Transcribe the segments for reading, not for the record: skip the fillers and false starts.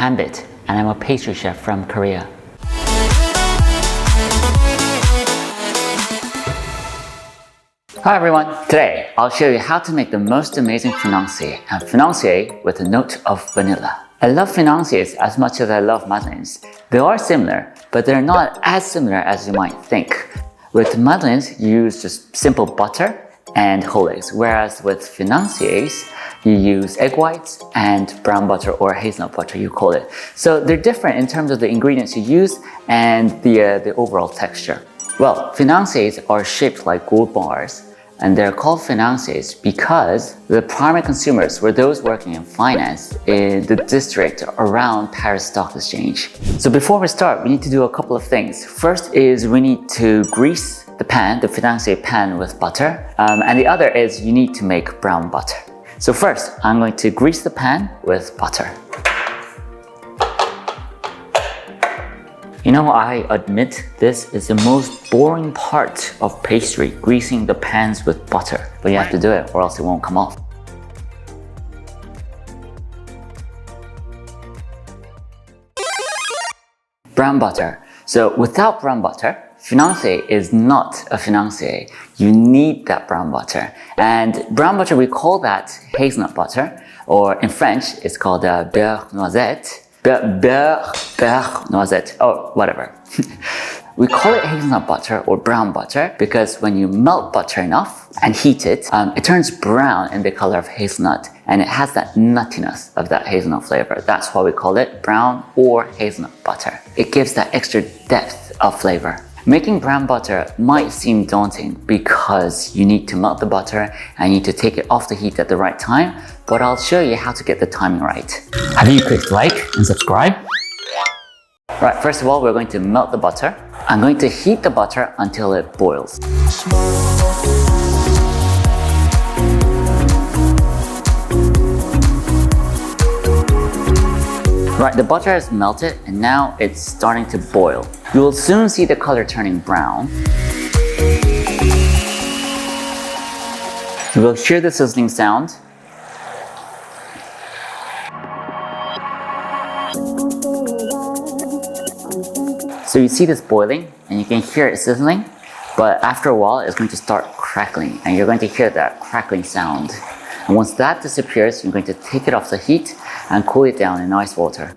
Hanbit, and I'm a pastry chef from Korea. Hi everyone! Today, I'll show you how to make the most amazing financier, and financier with a note of vanilla. I love financiers as much as I love madeleines. They are similar, but they're not as similar as you might think. With madeleines, you use just simple butter and whole eggs, whereas with financiers, you use egg whites and brown butter or hazelnut butter, you call it. So they're different in terms of the ingredients you use and the overall texture. Well, financiers are shaped like gold bars, and they're called financiers because the primary consumers were those working in finance in the district around Paris Stock Exchange. So before we start, we need to do a couple of things. First is we need to grease the pan, the financier pan, with butter. And the other is you need to make brown butter. So first, I'm going to grease the pan with butter. You know, I admit this is the most boring part of pastry, greasing the pans with butter. But you have to do it or else it won't come off. Brown butter. So without brown butter, financier is not a financier. You need that brown butter. And brown butter, we call that hazelnut butter, or in French, it's called beurre noisette. Beurre noisette, oh, whatever. We call it hazelnut butter or brown butter because when you melt butter enough and heat it, it turns brown in the color of hazelnut, and it has that nuttiness of that hazelnut flavor. That's why we call it brown or hazelnut butter. It gives that extra depth of flavor. Making brown butter might seem daunting because you need to melt the butter and you need to take it off the heat at the right time, but I'll show you how to get the timing right. Have you clicked like and subscribe? Right, first of all, we're going to melt the butter. I'm going to heat the butter until it boils. Right, the butter has melted and now it's starting to boil. You will soon see the color turning brown. You will hear the sizzling sound. So you see this boiling and you can hear it sizzling, but after a while it's going to start crackling and you're going to hear that crackling sound. And once that disappears, you're going to take it off the heat and cool it down in ice water.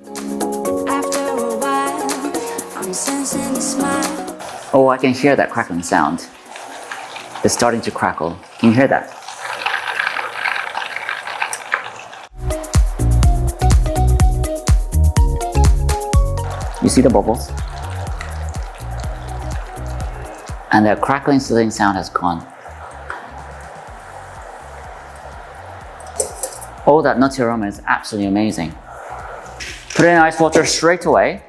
Oh, I can hear that crackling sound. It's starting to crackle. Can you hear that? You see the bubbles? And the crackling, sizzling sound has gone. Oh, that nutty aroma is absolutely amazing. Put it in ice water straight away.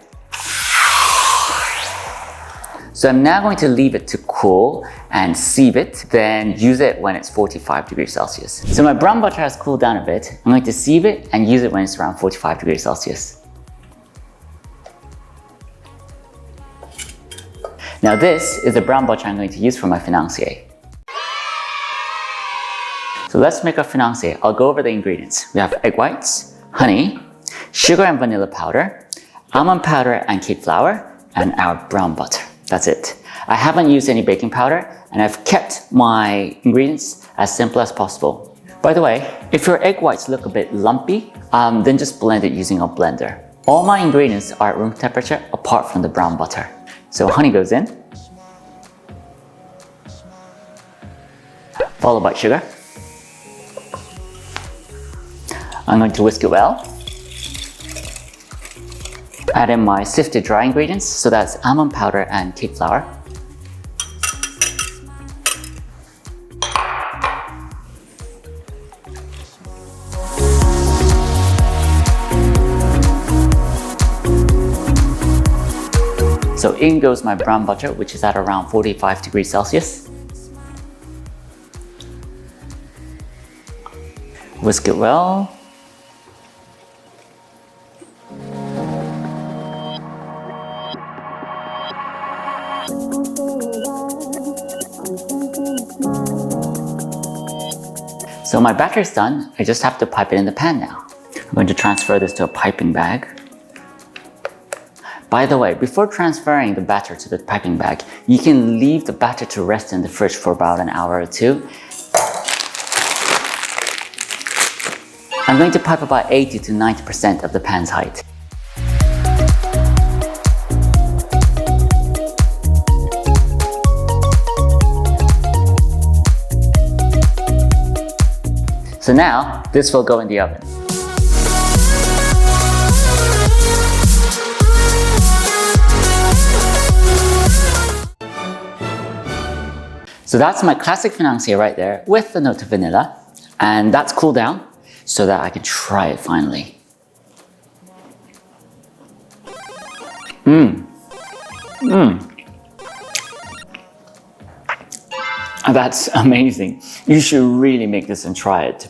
So I'm now going to leave it to cool and sieve it, then use it when it's 45 degrees Celsius. So my brown butter has cooled down a bit. I'm going to sieve it and use it when it's around 45 degrees Celsius. Now this is the brown butter I'm going to use for my financier. So let's make a financier. I'll go over the ingredients. We have egg whites, honey, sugar and vanilla powder, almond powder and cake flour, and our brown butter. That's it. I haven't used any baking powder, and I've kept my ingredients as simple as possible. By the way, if your egg whites look a bit lumpy, then just blend it using a blender. All my ingredients are at room temperature apart from the brown butter. So honey goes in, followed by sugar. I'm going to whisk it well. Add in my sifted dry ingredients, so that's almond powder and cake flour. So in goes my brown butter, which is at around 45 degrees Celsius. Whisk it well. So my batter is done. I just have to pipe it in the pan now. I'm going to transfer this to a piping bag. By the way, before transferring the batter to the piping bag, you can leave the batter to rest in the fridge for about an hour or two. I'm going to pipe about 80 to 90% of the pan's height. So now, this will go in the oven. So that's my Classic Financier right there with the note of vanilla. And that's cooled down so that I can try it finally. That's amazing. You should really make this and try it.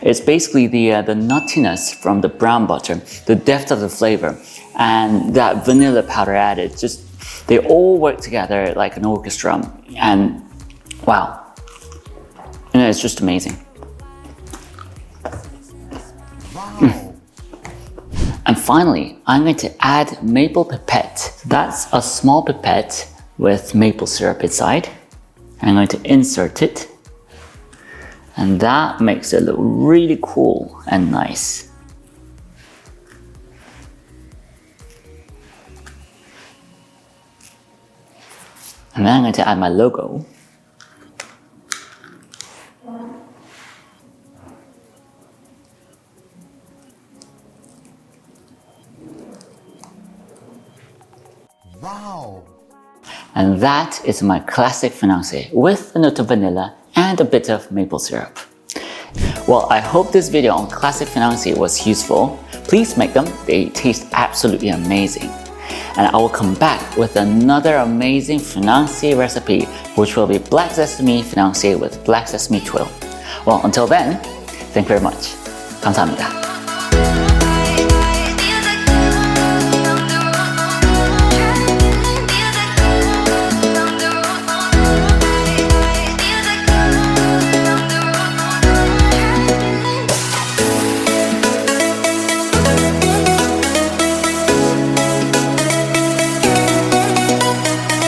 It's basically the nuttiness from the brown butter, the depth of the flavor, and that vanilla powder added. They all work together like an orchestra, and wow, it's just amazing. Wow. And finally, I'm going to add maple pipette. That's a small pipette with maple syrup inside. I'm going to insert it, and that makes it look really cool and nice. And then I'm going to add my logo. Wow! And that is my Classic Financier with a note of vanilla and a bit of maple syrup. Well, I hope this video on Classic Financier was useful. Please make them, they taste absolutely amazing. And I will come back with another amazing Financier recipe, which will be black sesame Financier with black sesame twill. Well, until then, thank you very much. 감사합니다.